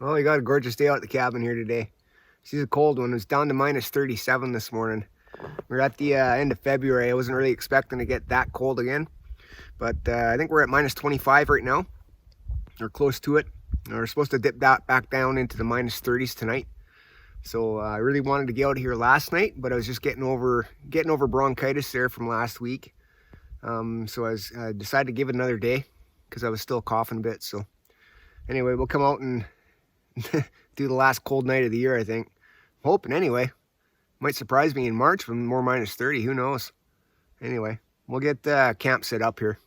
Well, we got a gorgeous day out at the cabin here today. This is a cold one. It was down to minus 37 this morning. We're at the end of February. I wasn't really expecting to get that cold again. But I think we're at minus 25 right now, or close to it. We're supposed to dip that back down into the minus 30s tonight. So I really wanted to get out of here last night, but I was just getting over bronchitis there from last week. So I decided to give it another day because I was still coughing a bit. So anyway, we'll come out and do the last cold night of the year, I think. I'm hoping anyway. Might surprise me in March when more minus 30, who knows. Anyway, we'll get camp set up here.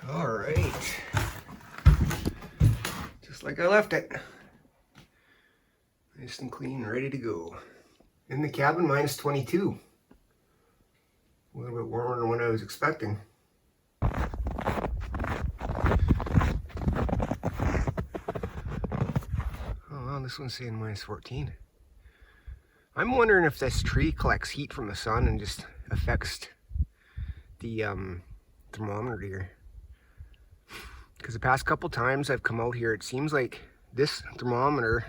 Alright, just like I left it. Nice and clean, ready to go. In the cabin, minus 22. A little bit warmer than what I was expecting. Oh well, this one's saying minus 14. I'm wondering if this tree collects heat from the sun and just affects the thermometer here. Because the past couple times I've come out here, it seems like this thermometer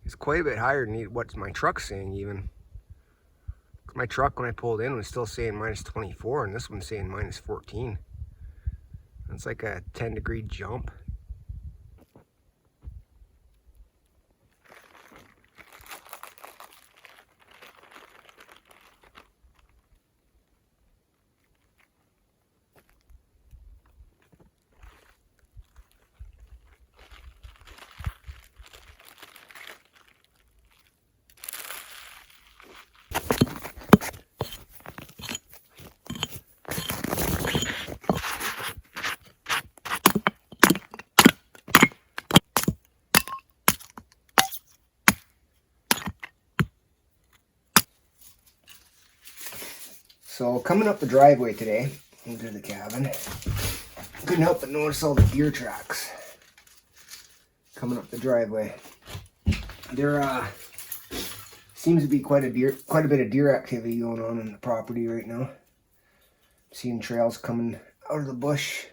is quite a bit higher than what my truck's saying even. My truck, when I pulled in, was still saying minus 24, and this one's saying minus 14. That's like a 10-degree jump. So coming up the driveway today into the cabin, couldn't help but notice all the deer tracks coming up the driveway. There seems to be quite a bit of deer activity going on in the property right now. Seeing trails coming out of the bush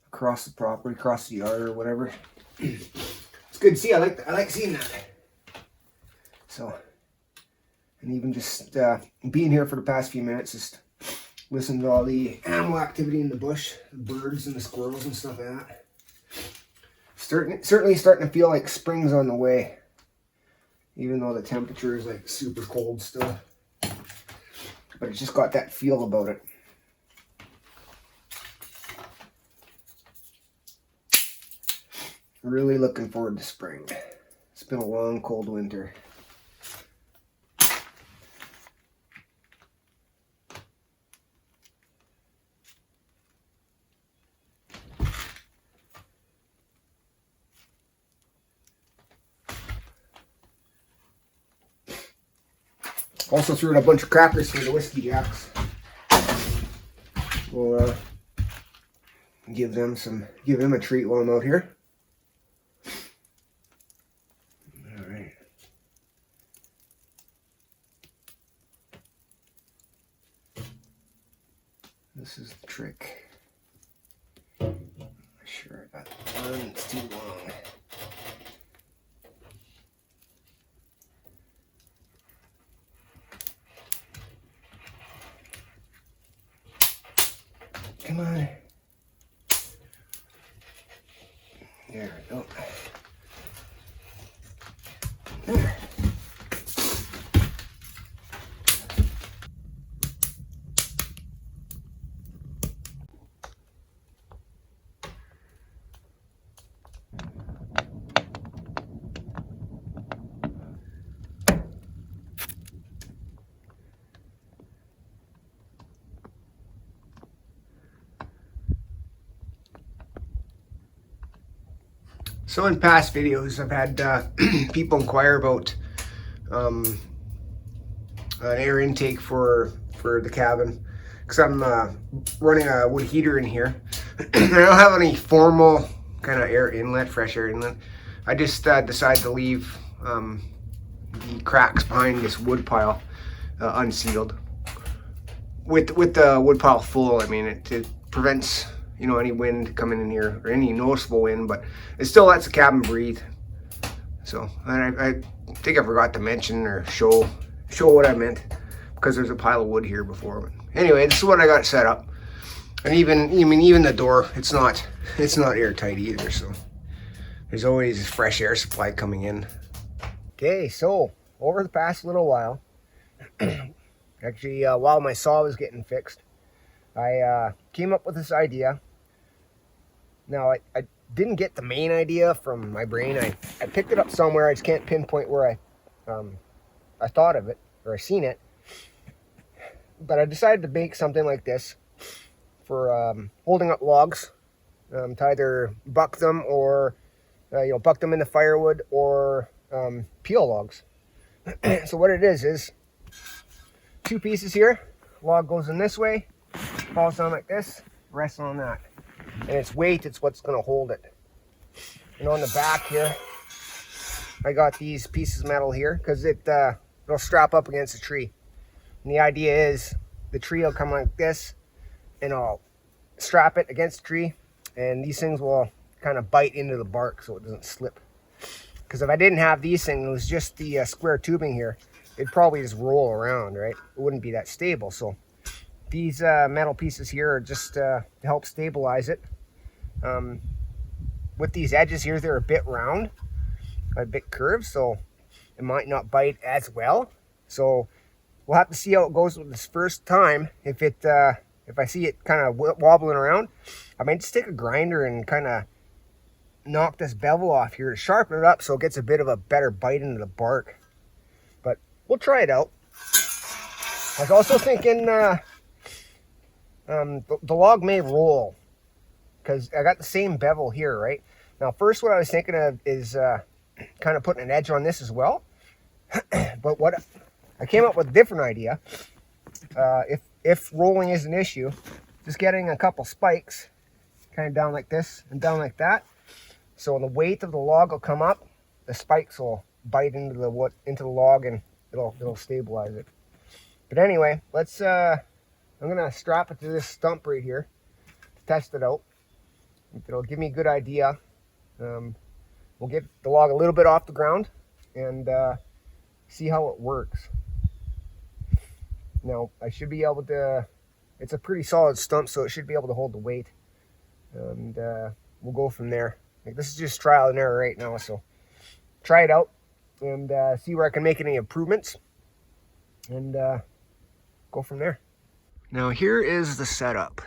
across the property, across the yard or whatever. It's good to see. I like seeing that. So. And even just being here for the past few minutes, just listening to all the animal activity in the bush, the birds and the squirrels and stuff like that. Certainly starting to feel like spring's on the way, even though the temperature is like super cold still. But it's just got that feel about it. Really looking forward to spring. It's been a long, cold winter. Also threw in a bunch of crackers for the whiskey jacks. We'll give them a treat while I'm out here. All right. This is the trick. I'm sure I got one. It's too long. Come on. There we go. So in past videos, I've had people inquire about an air intake for the cabin, because I'm running a wood heater in here. I don't have any formal kind of air inlet, fresh air inlet. I just decided to leave the cracks behind this wood pile unsealed. With the wood pile full, I mean, it prevents, you know, any wind coming in here, or any noticeable wind, but it still lets the cabin breathe. So, and I think I forgot to mention or show what I meant, because there's a pile of wood here before. But anyway, this is what I got set up. And even the door, it's not airtight either, so there's always fresh air supply coming in. Okay, so over the past little while, actually while my saw was getting fixed, I came up with this idea. Now, I didn't get the main idea from my brain. I picked it up somewhere. I just can't pinpoint where I thought of it, or I seen it. But I decided to make something like this for holding up logs, to either buck them or buck them into firewood, or peel logs. So what it is two pieces here. Log goes in this way, falls down like this, rests on that. And its weight, it's what's going to hold it. And on the back here, I got these pieces of metal here, because it'll strap up against a tree. And the idea is the tree will come like this, and I'll strap it against the tree, and these things will kind of bite into the bark so it doesn't slip. Because if I didn't have these things, it was just the square tubing here, it'd probably just roll around, right? It wouldn't be that stable. So these metal pieces here are just to help stabilize it. With these edges here, they're a bit round, a bit curved, so it might not bite as well. So we'll have to see how it goes with this first time. If I see it kind of wobbling around, I might just take a grinder and kind of knock this bevel off here to sharpen it up so it gets a bit of a better bite into the bark. But we'll try it out. I was also thinking the log may roll, because I got the same bevel here, right? Now, first what I was thinking of is kind of putting an edge on this as well. But what I came up with a different idea. If rolling is an issue, just getting a couple spikes kind of down like this and down like that. So the weight of the log will come up, the spikes will bite into the wood, into the log, and it'll stabilize it. But anyway, let's I'm gonna strap it to this stump right here to test it out. It'll give me a good idea. We'll get the log a little bit off the ground and see how it works. Now, I should be able to, it's a pretty solid stump, so it should be able to hold the weight. And we'll go from there. Like, this is just trial and error right now, so try it out and see where I can make any improvements, and go from there. Now, here is the setup.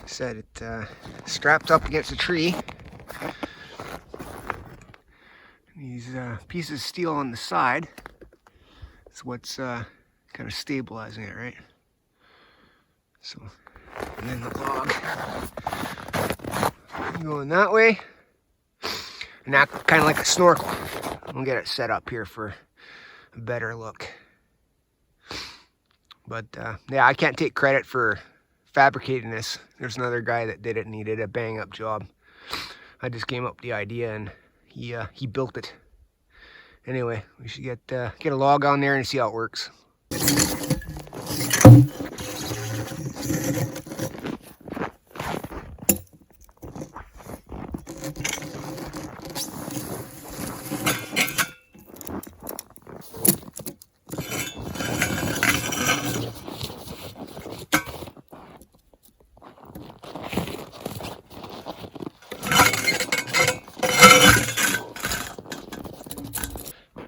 Said it strapped up against a tree. These pieces of steel on the side is what's kind of stabilizing it, right? So, and then the log going that way, and that kind of like a snorkel. We'll get it set up here for a better look. But yeah, I can't take credit for fabricating this. There's another guy that did it, and he did a bang up job. I just came up with the idea, and he built it. Anyway, we should get a log on there and see how it works.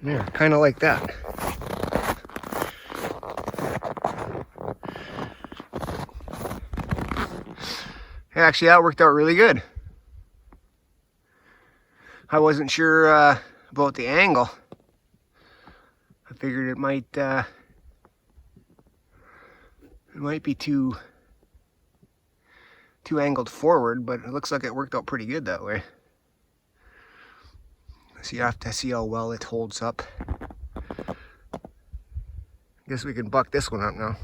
Yeah, kind of like that. Actually, that worked out really good. I wasn't sure about the angle. I figured it might be too angled forward, but it looks like it worked out pretty good that way. So you have to see how well it holds up. Guess we can buck this one up now.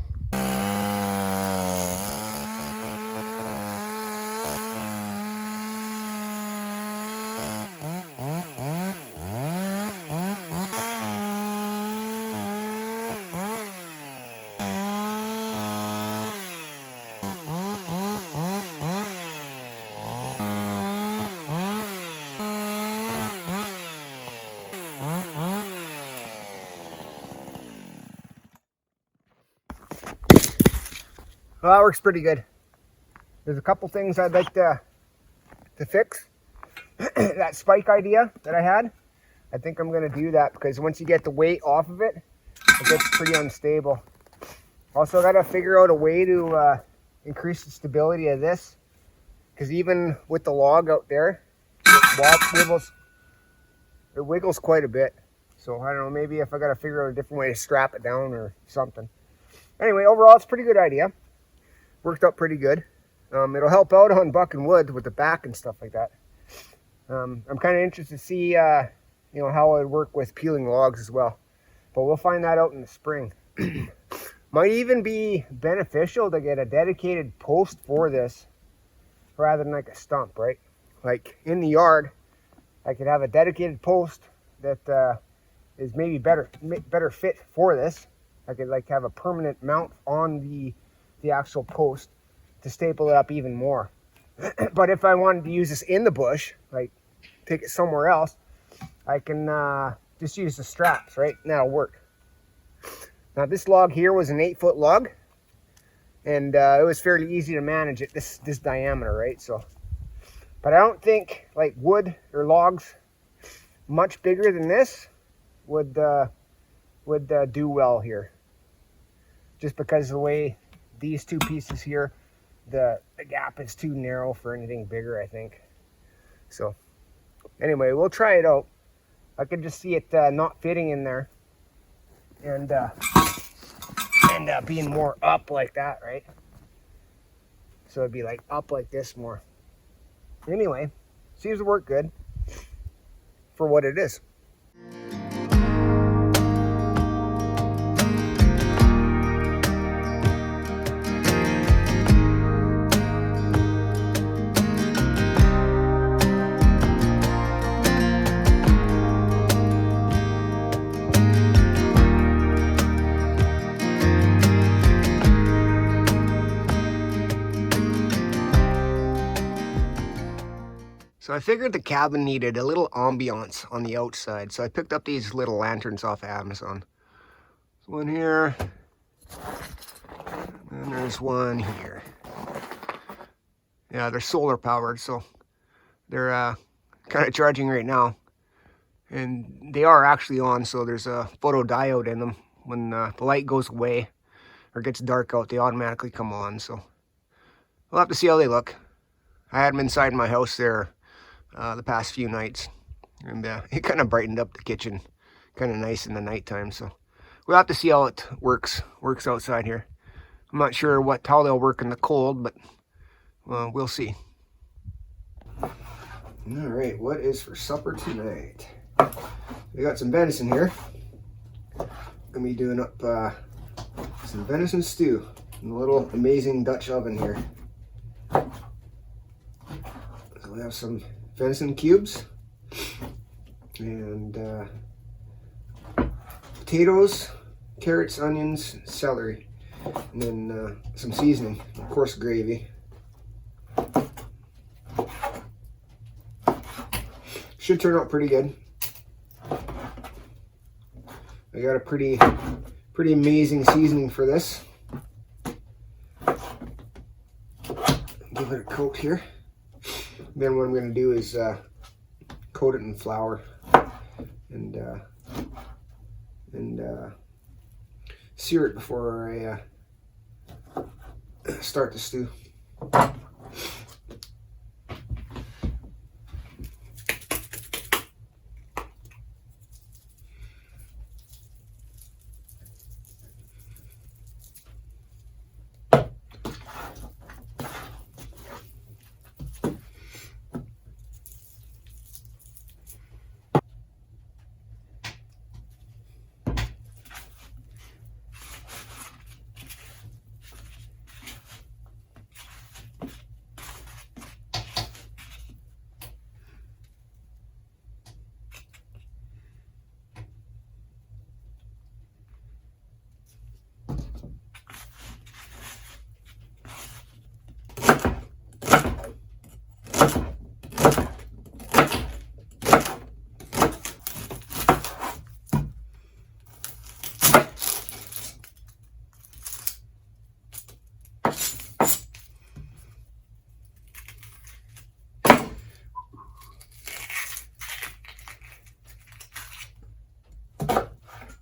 Well, that works pretty good. There's a couple things I'd like to fix. That spike idea that I had, I think I'm going to do that because once you get the weight off of it, it gets pretty unstable. Also, I got to figure out a way to increase the stability of this because even with the log out there, it wiggles quite a bit. So I don't know, maybe if I got to figure out a different way to strap it down or something. Anyway, overall, it's a pretty good idea. Worked out pretty good. It'll help out on bucking wood with the back and stuff like that. I'm kind of interested to see, how it would work with peeling logs as well. But we'll find that out in the spring. Might even be beneficial to get a dedicated post for this rather than like a stump, right? Like in the yard, I could have a dedicated post that is maybe better fit for this. I could like have a permanent mount on the actual post to staple it up even more. But if I wanted to use this in the bush, like take it somewhere else, I can just use the straps, right? And that'll work. Now this log here was an 8-foot log, and it was fairly easy to manage it this diameter, right? So, but I don't think like wood or logs much bigger than this would do well here, just because of the way these two pieces here, the gap is too narrow for anything bigger, I think. So anyway, we'll try it out. I could just see it not fitting in there and being more up like that, right? So it'd be like up like this more. Anyway, seems to work good for what it is. So I figured the cabin needed a little ambiance on the outside, so I picked up these little lanterns off of Amazon. There's one here, and there's one here. Yeah, they're solar powered, so they're kind of charging right now. And they are actually on, so there's a photodiode in them. When the light goes away or gets dark out, they automatically come on, so we'll have to see how they look. I had them inside my house there the past few nights, and it kind of brightened up the kitchen, kind of nice in the nighttime. So we'll have to see how it works outside here. I'm not sure how they'll work in the cold, but we'll see. All right, what is for supper tonight? We got some venison here. Gonna be doing up some venison stew in a little amazing Dutch oven here. So we have some venison cubes and potatoes, carrots, onions, celery, and then some seasoning, of course gravy. Should turn out pretty good. I got a pretty amazing seasoning for this. Give it a coat here. Then what I'm going to do is coat it in flour and sear it before I start the stew.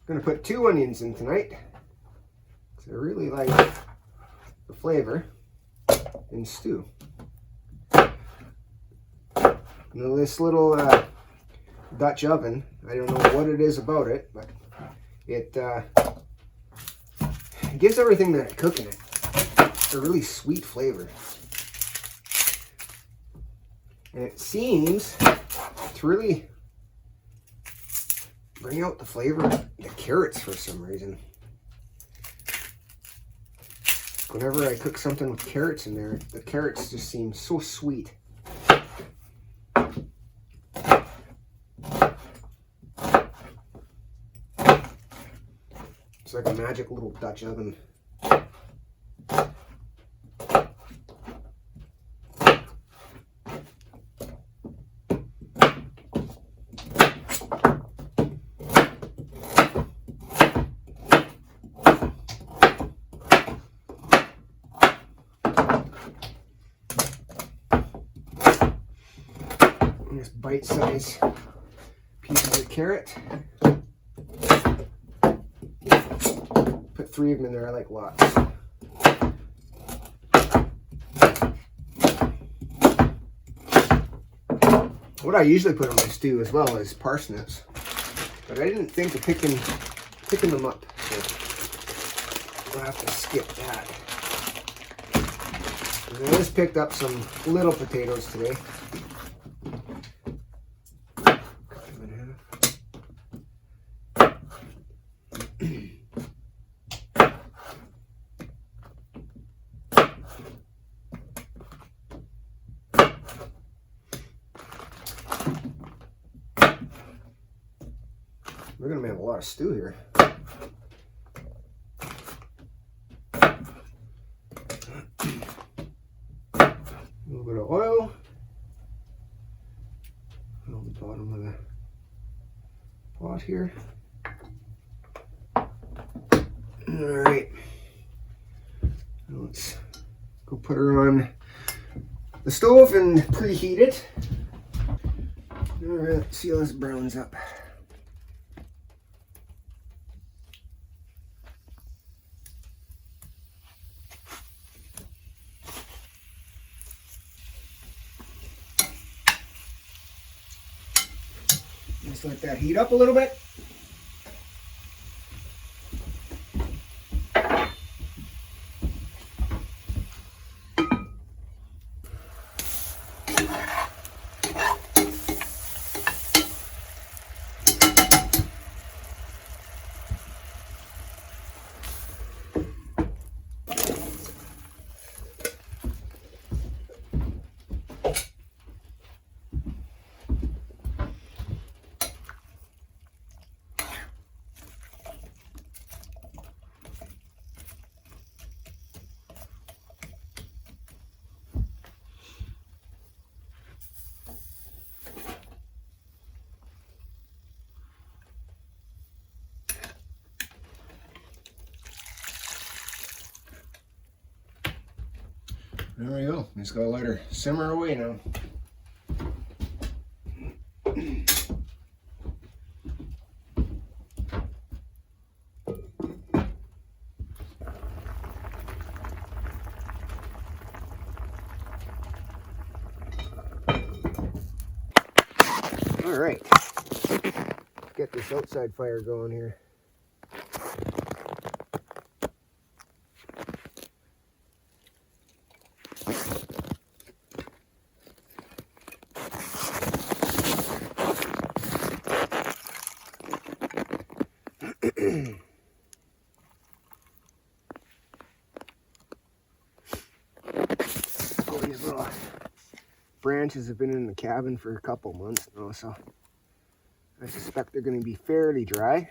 Gonna put 2 onions in tonight because I really like the flavor in stew. Now this little Dutch oven, I don't know what it is about it, but it gives everything that I cook in it a really sweet flavor. And it seems to really bring out the flavor of the carrots for some reason. Whenever I cook something with carrots in there, the carrots just seem so sweet. It's like a magic little Dutch oven. Just bite-sized pieces of carrot. Put 3 of them in there, I like lots. What I usually put on my stew as well is parsnips, but I didn't think of picking them up, so I'll have to skip that. And I just picked up some little potatoes today. We're gonna make a lot of stew here. A little bit of oil on the bottom of the pot here. All right, let's go put her on the stove and preheat it. All right, let's see how this browns up. Just let that heat up a little bit. There we go. Just gotta let her simmer away now. All right, let's get this outside fire going here. These little branches have been in the cabin for a couple months now, so I suspect they're going to be fairly dry.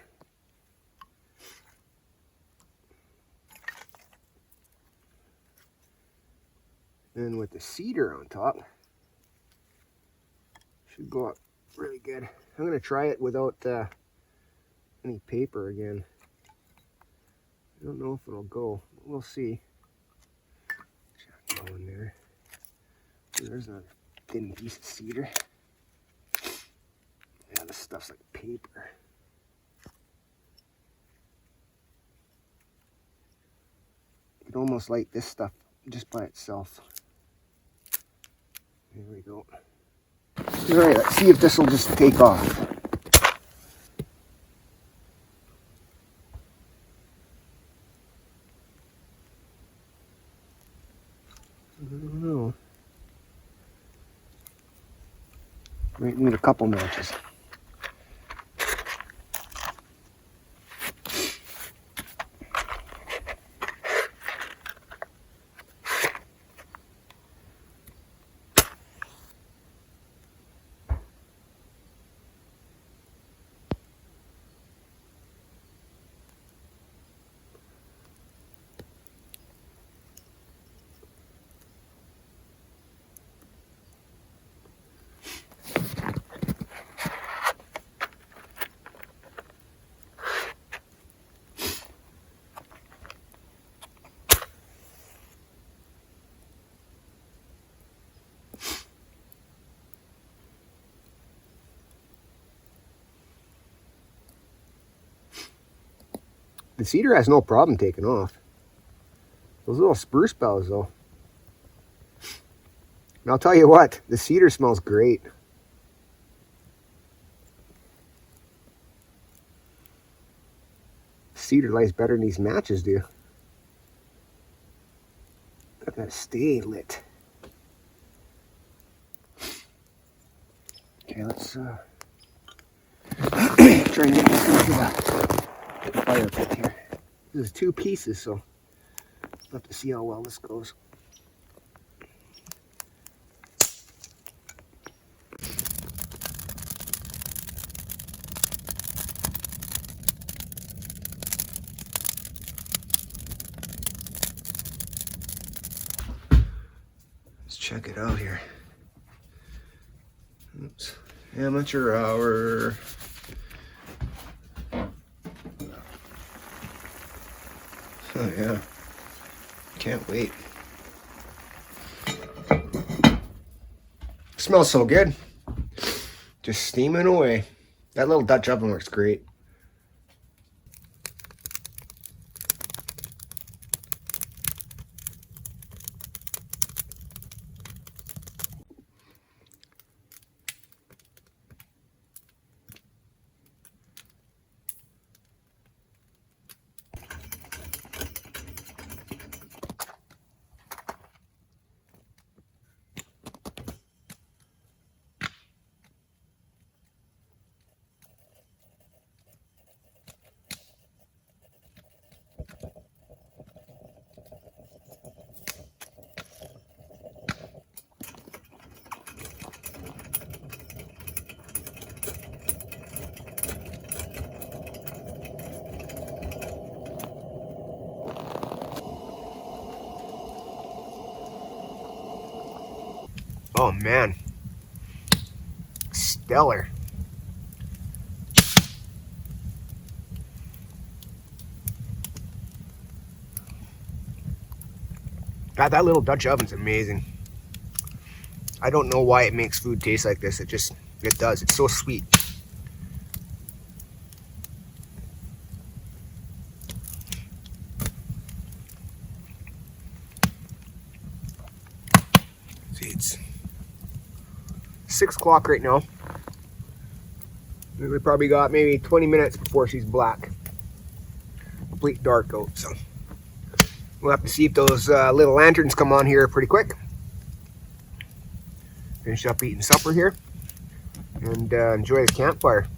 And with the cedar on top, should go up really good. I'm going to try it without any paper again. I don't know if it'll go. We'll see. Go in there. There's a thin piece of cedar. Yeah, this stuff's like paper. could almost light this stuff just by itself. There we go. Alright, let's see if this will just take off. I don't know. Might need a couple matches. The cedar has no problem taking off. Those little spruce boughs, though. And I'll tell you what, the cedar smells great. Cedar lights better than these matches do. Got that stay lit. Okay, let's try and get this into the fire pit here. This is 2 pieces, so we'll have to see how well this goes. Let's check it out here. Oops. Amateur hour. Oh yeah, can't wait. Smells so good. Just steaming away. That little Dutch oven works great. Oh man, stellar. God, that little Dutch oven's amazing. I don't know why it makes food taste like this. It does. It's so sweet. See, it's 6 o'clock right now. We probably got maybe 20 minutes before she's black. Complete dark out, so we'll have to see if those little lanterns come on here pretty quick. Finish up eating supper here and enjoy the campfire.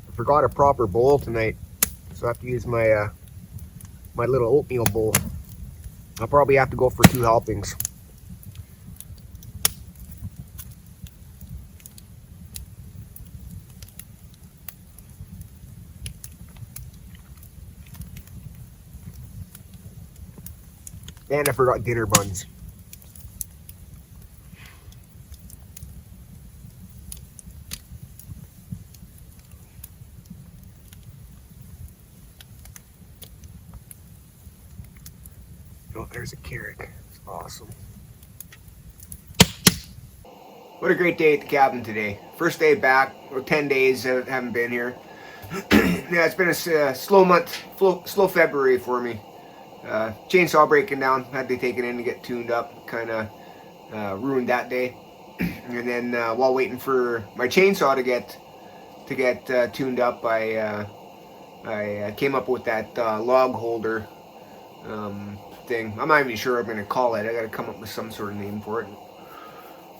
I forgot a proper bowl tonight, so I have to use my my little oatmeal bowl. I'll probably have to go for 2 helpings. And I forgot dinner buns. Oh, there's a carrot. It's awesome. What a great day at the cabin today. First day back, or 10 days I haven't been here. Yeah, it's been a slow month, slow February for me. Chainsaw breaking down, had to take it in to get tuned up, kind of ruined that day. And then while waiting for my chainsaw to get tuned up, I came up with that log holder thing. I'm not even sure what I'm going to call it. I got to come up with some sort of name for it,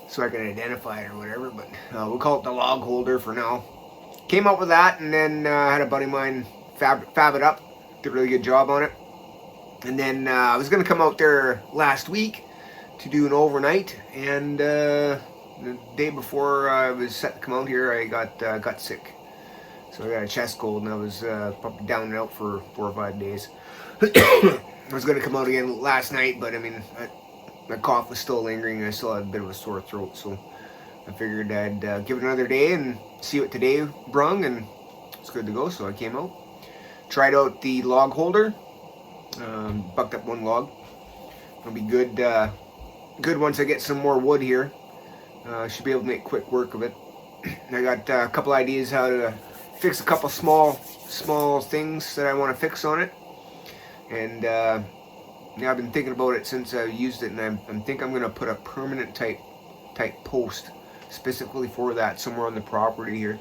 so I can identify it or whatever, but we'll call it the log holder for now. Came up with that, and then had a buddy of mine fab it up. Did a really good job on it. And then I was going to come out there last week to do an overnight, and the day before I was set to come out here, I got sick. So I got a chest cold, and I was probably down and out for 4 or 5 days. I was going to come out again last night, but I mean, my cough was still lingering, and I still had a bit of a sore throat, so I figured I'd give it another day and see what today brung, and it's good to go. So I came out, tried out the log holder, bucked up one log. It'll be good once I get some more wood here. Should be able to make quick work of it. I got a couple ideas how to fix a couple small things that I want to fix on it, and yeah, I've been thinking about it since I used it, and I think I'm gonna put a permanent type post specifically for that somewhere on the property here,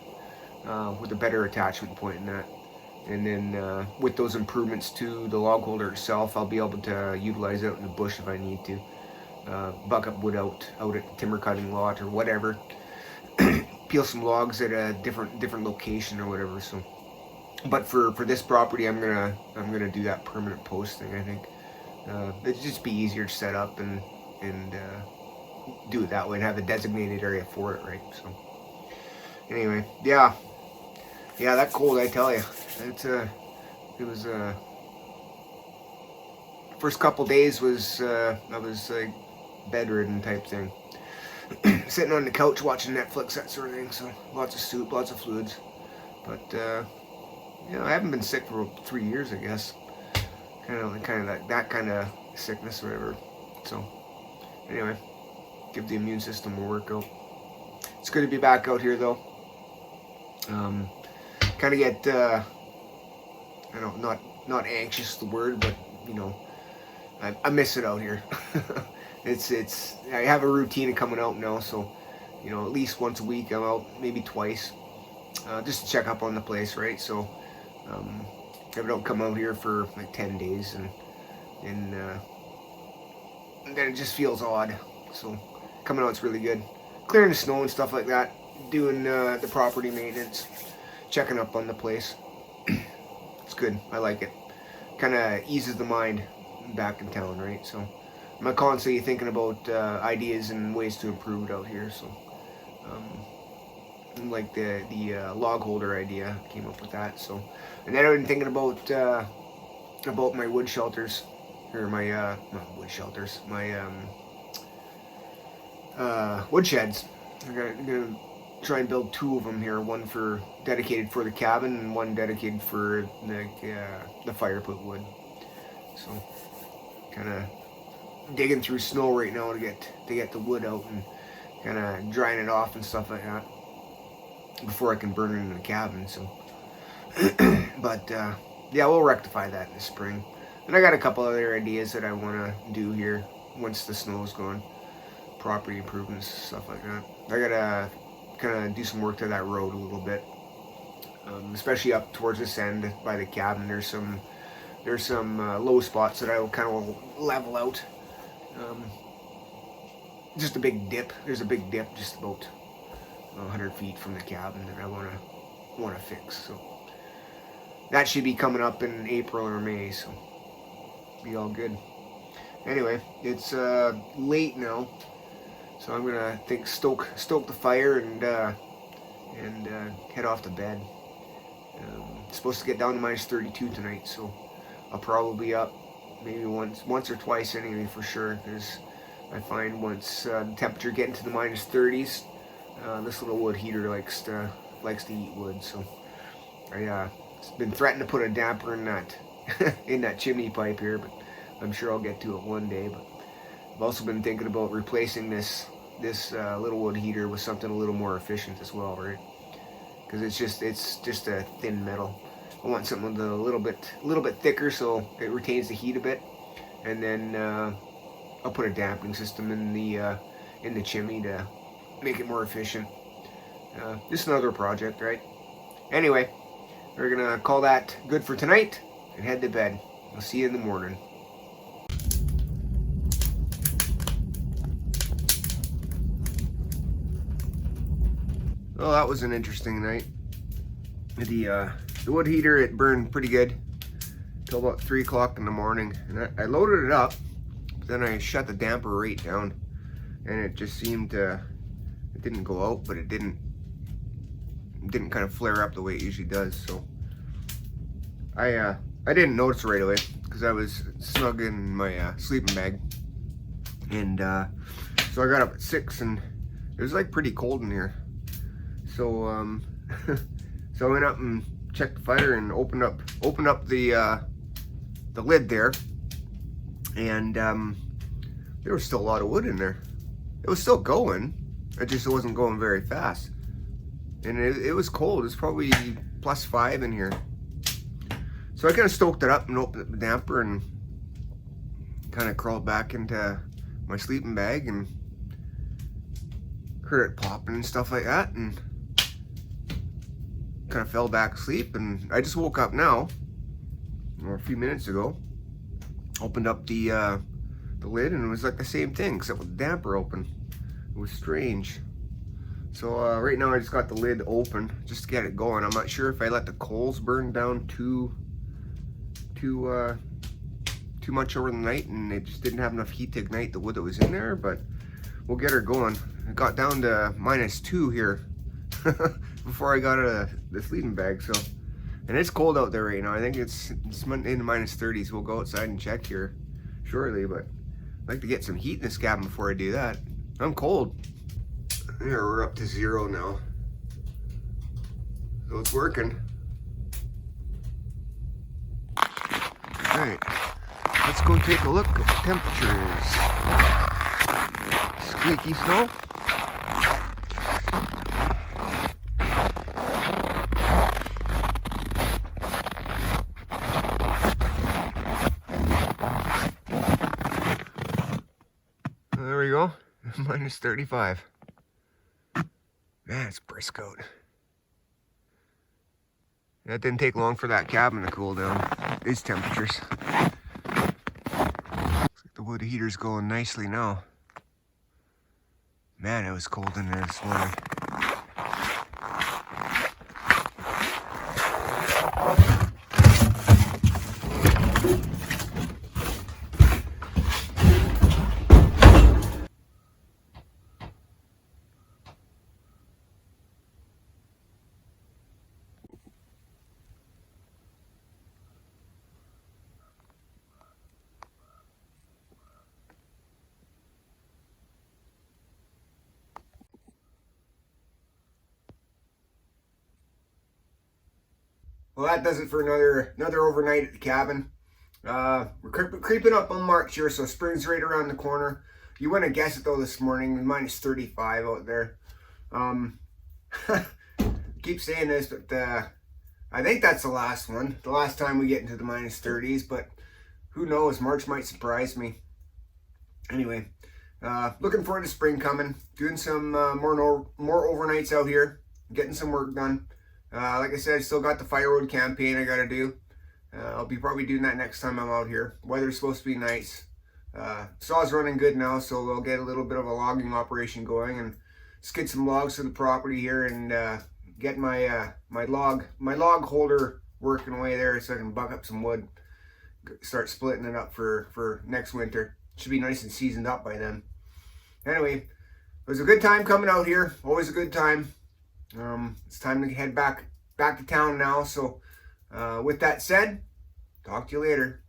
with a better attachment point in that. And then with those improvements to the log holder itself, I'll be able to utilize it out in the bush if I need to. Buck up wood out at the timber cutting lot or whatever. Peel some logs at a different location or whatever. So, but for this property, I'm gonna do that permanent post thing. I think it'd just be easier to set up and do it that way and have a designated area for it, right? So anyway, yeah, that cold, I tell you, it was first couple days was I was like bedridden type thing. Sitting on the couch watching Netflix, that sort of thing. So lots of soup, lots of fluids. But I haven't been sick for 3 years, I guess. Kind of that kind of sickness, or whatever. So anyway, give the immune system a workout. It's good to be back out here, though. Kind of get I don't know, not anxious is the word, but you know, I miss it out here. It's I have a routine of coming out now, so you know, at least once a week I'm out, maybe twice, just to check up on the place, right? So if I don't come out here for like 10 days, and then it just feels odd. So coming out's really good. Clearing the snow and stuff like that, doing the property maintenance, checking up on the place. It's good. I like it. Kind of eases the mind back in town, right? So I'm constantly thinking about ideas and ways to improve it out here. So like the log holder idea, came up with that. So, and then I've been thinking about my wood shelters, or my not wood shelters, my wood sheds. I'm gonna try and build 2 of them here, one for dedicated for the cabin and one dedicated for the fire put wood. So kind of digging through snow right now to get the wood out and kind of drying it off and stuff like that before I can burn it in the cabin. So but yeah, we'll rectify that in the spring. And I got a couple other ideas that I want to do here once the snow's gone. Property improvements, stuff like that. I gotta kind of do some work to that road a little bit, especially up towards this end by the cabin. There's some low spots that I will kind of level out. Just a big dip. There's a big dip just about 100 feet from the cabin that I want to fix. So that should be coming up in April or May. So be all good. Anyway, it's late now. So I'm gonna stoke the fire and head off to bed. It's supposed to get down to -32 tonight, so I'll probably be up maybe once or twice anyway for sure. Because I find once the temperature get into the -30s, this little wood heater likes to eat wood. So I been threatening to put a damper in that in that chimney pipe here, but I'm sure I'll get to it one day. But I've also been thinking about replacing this this little wood heater with something a little more efficient as well, right? Because it's just a thin metal. I want something with a little bit thicker so it retains the heat a bit, and then I'll put a dampening system in the chimney to make it more efficient. Just another project, right? Anyway, we're gonna call that good for tonight and head to bed. I'll see you in the morning. Well, that was an interesting night. The wood heater, it burned pretty good till about 3 o'clock in the morning, and I loaded it up, but then I shut the damper rate down, and it just seemed to, it didn't go out, but it didn't kind of flare up the way it usually does. So I didn't notice right away because I was snug in my sleeping bag, and so I got up at 6, and it was like pretty cold in here. So so I went up and checked the fire and opened up the lid there, and there was still a lot of wood in there. It was still going. It wasn't going very fast, and it was cold. It's probably +5 in here. So I kind of stoked it up and opened up the damper and kind of crawled back into my sleeping bag and heard it popping and stuff like that, and kind of fell back asleep. And I just woke up now, or a few minutes ago, opened up the lid, and it was like the same thing except with the damper open. It was strange. So right now I just got the lid open just to get it going. I'm not sure if I let the coals burn down too much over the night and it just didn't have enough heat to ignite the wood that was in there, but we'll get her going. It got down to -2 here before I got out of the sleeping bag. So, and it's cold out there right now. I think it's in the -30s. We'll go outside and check here shortly, but I'd like to get some heat in this cabin before I do that. I'm cold. There, we're up to 0 now, so it's working. All right, let's go take a look at the temperatures. Squeaky snow. There we go, -35. Man, it's brisk out. That didn't take long for that cabin to cool down. These temperatures. Looks like the wood heater's going nicely now. Man, it was cold in there this morning. Well, that does it for another overnight at the cabin. We're creeping up on March here, so spring's right around the corner. You wouldn't guess it though this morning, -35 out there. Keep saying this, but I think that's the last one. The last time we get into the -30s, but who knows? March might surprise me. Anyway, looking forward to spring coming. Doing some more overnights out here, getting some work done. Like I said, I still got the firewood campaign I gotta do. I'll be probably doing that next time I'm out here. Weather's supposed to be nice. Saw's running good now, so we'll get a little bit of a logging operation going and skid some logs to the property here and get my log holder working away there so I can buck up some wood. Start splitting it up for next winter. Should be nice and seasoned up by then. Anyway, it was a good time coming out here. Always a good time. It's time to head back to town now. So with that said, talk to you later.